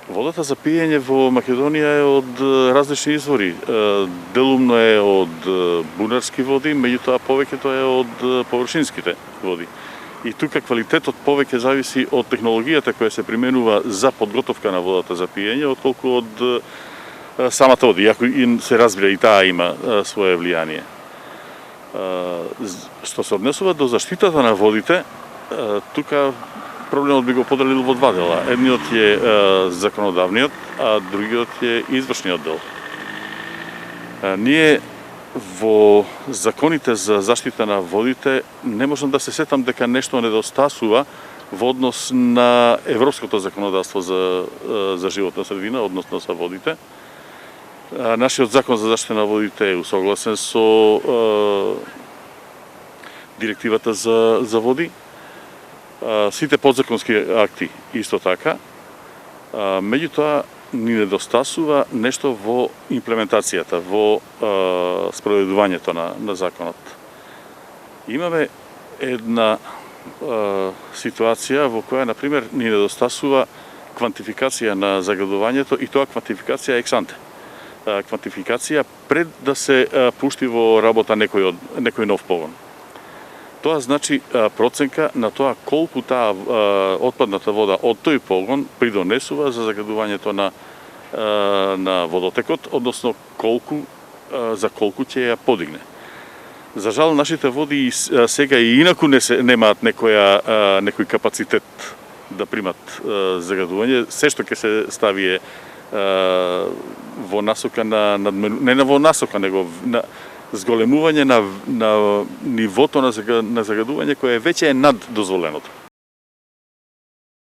Водата за пиење во Македонија е од различни извори. Делумно е од бунарски води, меѓутоа повеќето е од површинските води. И тука квалитетот повеќе зависи од технологијата која се применува за подготовка на водата за пиење, отколку од самата вода, иако се разбира и таа има свое влијание. Што се однесува до заштитата на водите, тука проблемот би го поделил во два дела. Едниот е законодавниот, а другиот е извршниот дел. Ние во законите за заштита на водите не можам да се сетам дека нешто недостасува во однос на европското законодавство за животна средина, односно за водите. Нашиот закон за заштита на водите е усогласен со директивата за води. Сите подзаконски акти исто така. Меѓутоа ни недостасува нешто во имплементацијата, во спроведувањето на законот. Имаме една ситуација во која, например, ни недостасува квантификација на загадувањето, и тоа квантификација ексанте. Квантификација пред да се пушти во работа некој нов погон. Тоа значи проценка на тоа колку таа отпадната вода од тој погон придонесува за загадувањето на водотекот, односно за колку ќе ја подигне. За жал, нашите води сега и инаку немаат некој капацитет да примат загадување. Се што ќе се стави е во насока не во насока, него на зголемување на нивото на загадување кое веќе е над дозволеното.